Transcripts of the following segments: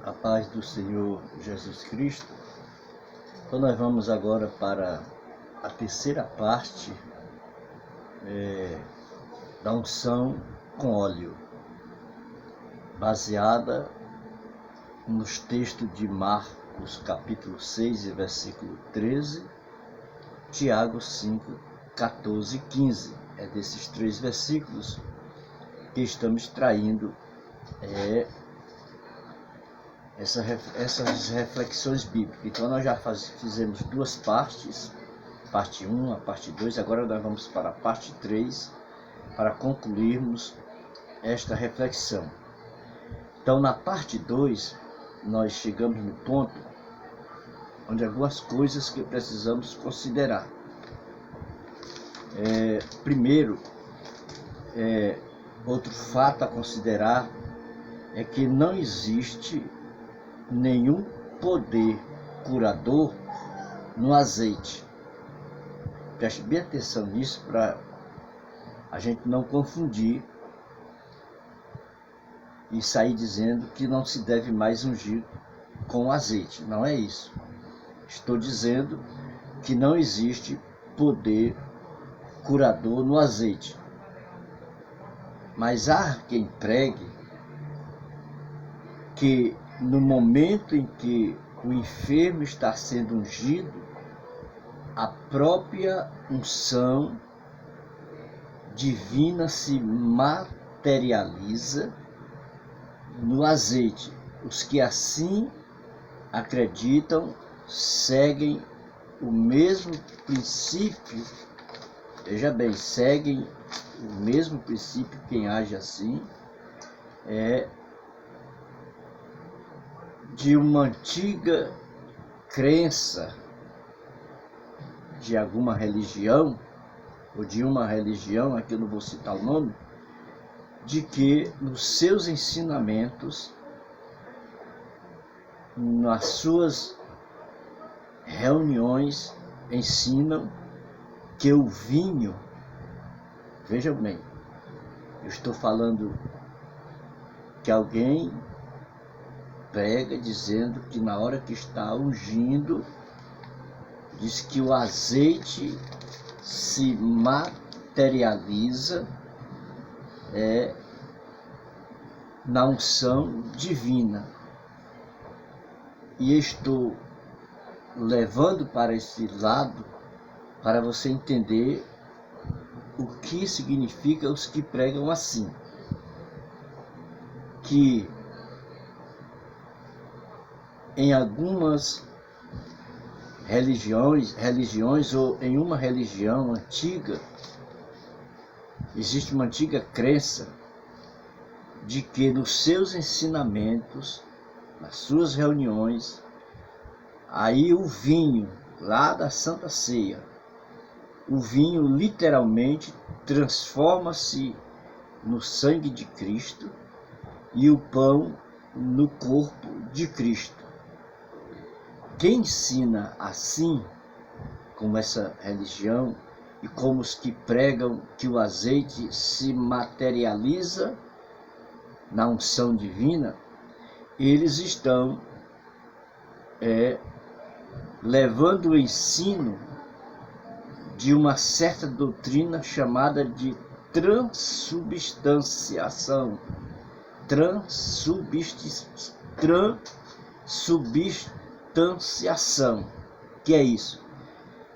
A paz do Senhor Jesus Cristo. Então nós vamos agora para a terceira parte da unção com óleo, baseada nos textos de Marcos capítulo 6 e versículo 13, Tiago 5, 14 e 15. É desses três versículos que estamos extraindo essas reflexões bíblicas. Então nós já fizemos duas partes, parte 1, a parte 2, agora nós vamos para a parte 3, para concluirmos esta reflexão. Então na parte 2, nós chegamos no ponto onde algumas coisas que precisamos considerar. Primeiro, outro fato a considerar é que não existe nenhum poder curador no azeite. Preste bem atenção nisso para a gente não confundir e sair dizendo que não se deve mais ungir com azeite. Não é isso. Estou dizendo que não existe poder curador no azeite. Mas há quem pregue que no momento em que o enfermo está sendo ungido, a própria unção divina se materializa no azeite. Os que assim acreditam seguem o mesmo princípio, veja bem, seguem o mesmo princípio. Quem age assim de uma antiga crença de alguma religião, ou de uma religião, aqui eu não vou citar o nome, de que nos seus ensinamentos, nas suas reuniões, ensinam que o vinho, veja bem, eu estou falando que alguém prega dizendo que na hora que está ungindo, diz que o azeite se materializa na unção divina. E estou levando para esse lado para você entender o que significa os que pregam assim, que em algumas religiões ou em uma religião antiga, existe uma antiga crença de que nos seus ensinamentos, nas suas reuniões, aí o vinho lá da Santa Ceia, o vinho literalmente transforma-se no sangue de Cristo e o pão no corpo de Cristo. Quem ensina assim, como essa religião, e como os que pregam que o azeite se materializa na unção divina, eles estão levando o ensino de uma certa doutrina chamada de transubstanciação. Transubstanciação. Que é isso?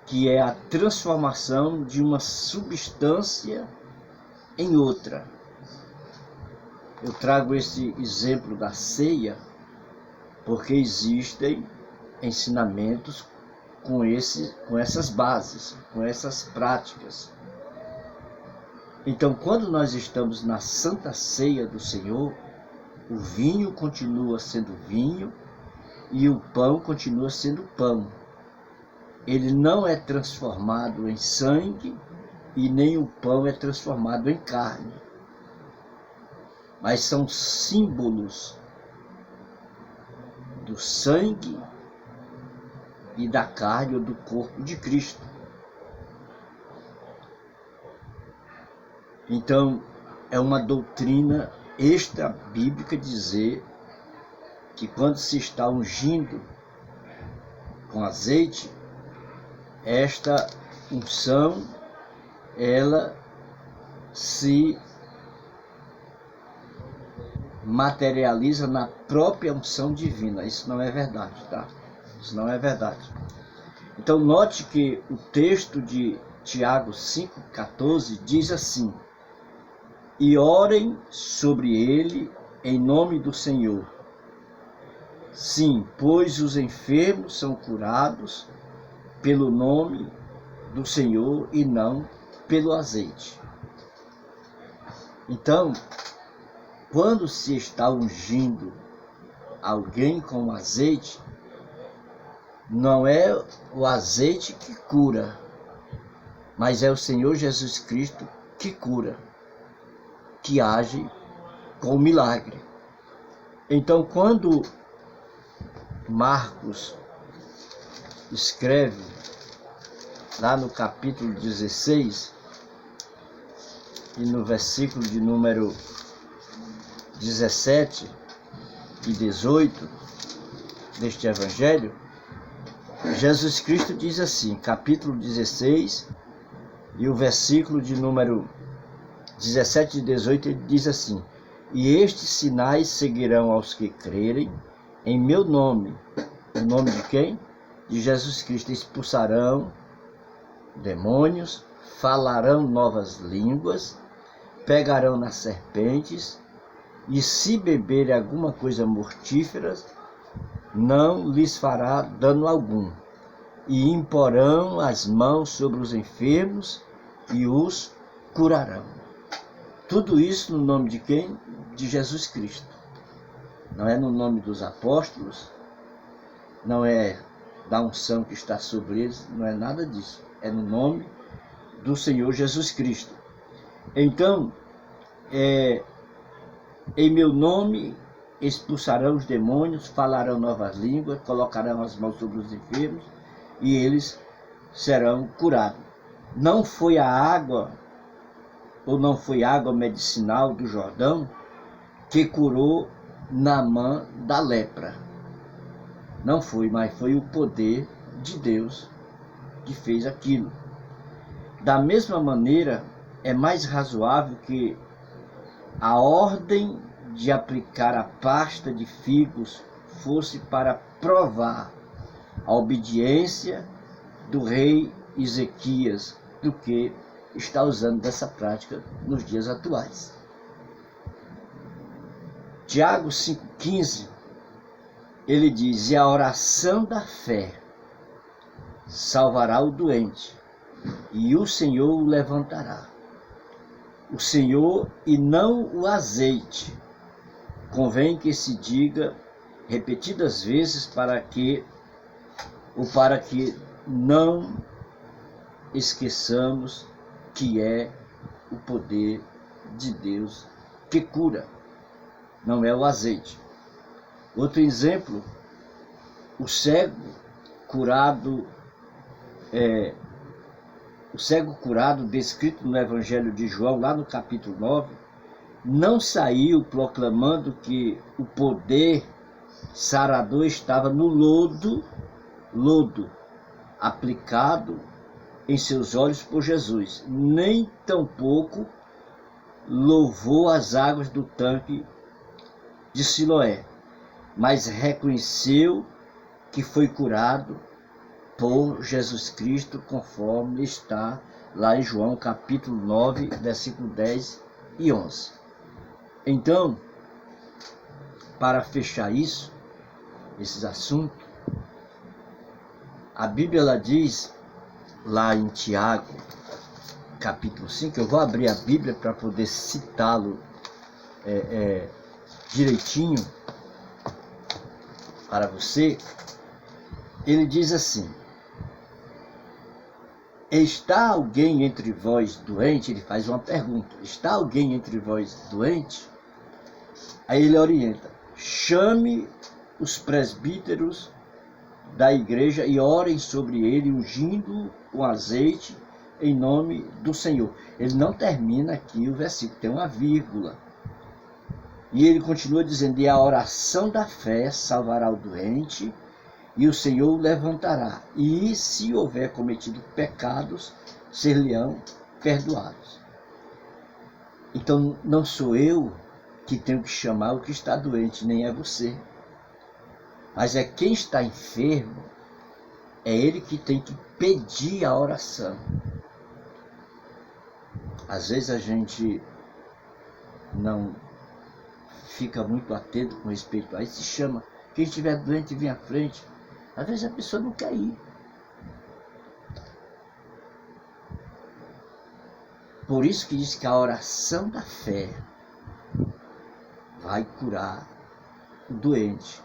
Que é a transformação de uma substância em outra. Eu trago esse exemplo da ceia porque existem ensinamentos com essas bases, com essas práticas. Então, quando nós estamos na Santa Ceia do Senhor, o vinho continua sendo vinho e o pão continua sendo pão. Ele não é transformado em sangue e nem o pão é transformado em carne. Mas são símbolos do sangue e da carne ou do corpo de Cristo. Então, é uma doutrina extra-bíblica dizer que quando se está ungindo com azeite, esta unção, ela se materializa na própria unção divina. Isso não é verdade, tá? Isso não é verdade. Então note que o texto de Tiago 5,14 diz assim: e orem sobre ele em nome do Senhor. Sim, pois os enfermos são curados pelo nome do Senhor e não pelo azeite. Então, quando se está ungindo alguém com azeite, não é o azeite que cura, mas é o Senhor Jesus Cristo que cura, que age com o milagre. Então, quando Marcos escreve lá no capítulo 16 e no versículo de número 17 e 18 deste evangelho, Jesus Cristo diz assim, capítulo 16 e o versículo de número 17 e 18, ele diz assim: e estes sinais seguirão aos que crerem em meu nome. O nome de quem? De Jesus Cristo. Expulsarão demônios, falarão novas línguas, pegarão nas serpentes, e se beberem alguma coisa mortífera, não lhes fará dano algum. E imporão as mãos sobre os enfermos e os curarão. Tudo isso no nome de quem? De Jesus Cristo. Não é no nome dos apóstolos, não é da unção que está sobre eles, não é nada disso. É no nome do Senhor Jesus Cristo. Então, em meu nome expulsarão os demônios, falarão novas línguas, colocarão as mãos sobre os enfermos e eles serão curados. Não foi a água, ou não foi água medicinal do Jordão que curou Naamã da lepra. Não foi, mas foi o poder de Deus que fez aquilo. Da mesma maneira, é mais razoável que a ordem de aplicar a pasta de figos fosse para provar a obediência do rei Ezequias do que está usando dessa prática nos dias atuais. Tiago 5,15, ele diz: e a oração da fé salvará o doente, e o Senhor o levantará. O Senhor e não o azeite. Convém que se diga repetidas vezes para que não esqueçamos que é o poder de Deus que cura, não é o azeite. Outro exemplo, o cego curado descrito no Evangelho de João, lá no capítulo 9, não saiu proclamando que o poder sarador estava no lodo aplicado em seus olhos por Jesus, nem tampouco louvou as águas do tanque de Siloé, mas reconheceu que foi curado por Jesus Cristo, conforme está lá em João capítulo 9, versículo 10 e 11. Então, para fechar esses assuntos, a Bíblia ela diz lá em Tiago, capítulo 5, eu vou abrir a Bíblia para poder citá-lo direitinho para você. Ele diz assim: está alguém entre vós doente? Ele faz uma pergunta: está alguém entre vós doente? Aí ele orienta: chame os presbíteros da igreja e orem sobre ele, ungindo com azeite em nome do Senhor. Ele não termina aqui o versículo, tem uma vírgula. E ele continua dizendo: e a oração da fé salvará o doente, e o Senhor o levantará. E se houver cometido pecados, ser-lhe-ão perdoados. Então não sou eu que tenho que chamar o que está doente, nem é você. Mas é quem está enfermo, é ele que tem que pedir a oração. Às vezes a gente não fica muito atento com respeito a isso, se chama, quem estiver doente vem à frente. Às vezes a pessoa não quer ir. Por isso que diz que a oração da fé vai curar o doente.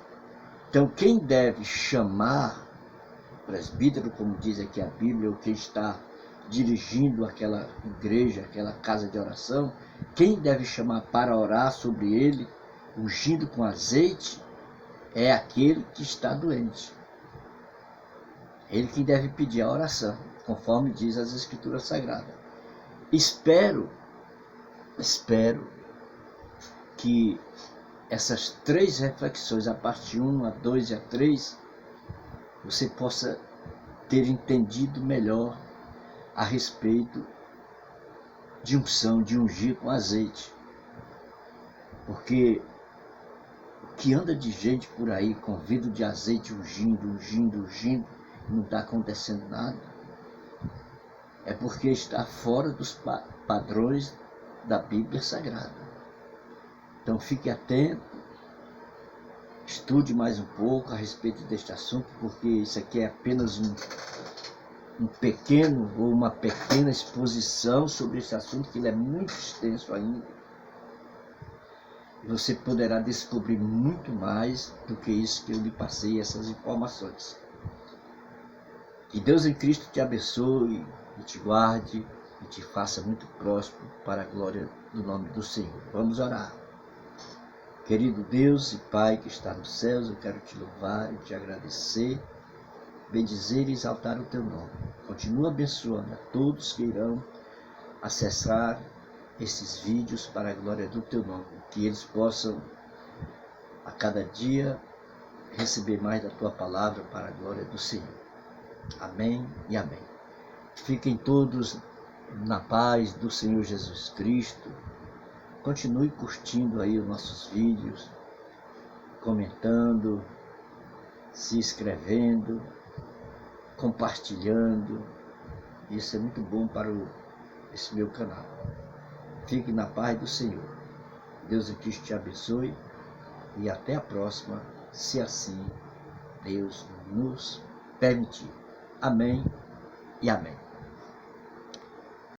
Então quem deve chamar o presbítero, como diz aqui a Bíblia, ou quem está dirigindo aquela igreja, aquela casa de oração, quem deve chamar para orar sobre ele, ungindo com azeite, é aquele que está doente. Ele que deve pedir a oração, conforme diz as Escrituras Sagradas. Espero que essas 3 reflexões, a parte 1, a 2 e a 3, você possa ter entendido melhor a respeito de unção, de ungir com azeite. Porque o que anda de gente por aí com vidro de azeite ungindo, não está acontecendo nada, é porque está fora dos padrões da Bíblia Sagrada. Então fique atento, estude mais um pouco a respeito deste assunto, porque isso aqui é apenas um pequeno ou uma pequena exposição sobre esse assunto, que ele é muito extenso ainda. E você poderá descobrir muito mais do que isso que eu lhe passei, essas informações. Que Deus em Cristo te abençoe e te guarde e te faça muito próspero para a glória do nome do Senhor. Vamos orar. Querido Deus e Pai que está nos céus, eu quero te louvar e te agradecer, bendizer e exaltar o teu nome. Continua abençoando a todos que irão acessar esses vídeos para a glória do teu nome, que eles possam a cada dia receber mais da tua palavra para a glória do Senhor. Amém e amém. Fiquem todos na paz do Senhor Jesus Cristo. Continue curtindo aí os nossos vídeos, comentando, se inscrevendo, compartilhando. Isso é muito bom para esse meu canal. Fique na paz do Senhor. Deus em Cristo te abençoe e até a próxima, se assim Deus nos permitir. Amém e amém.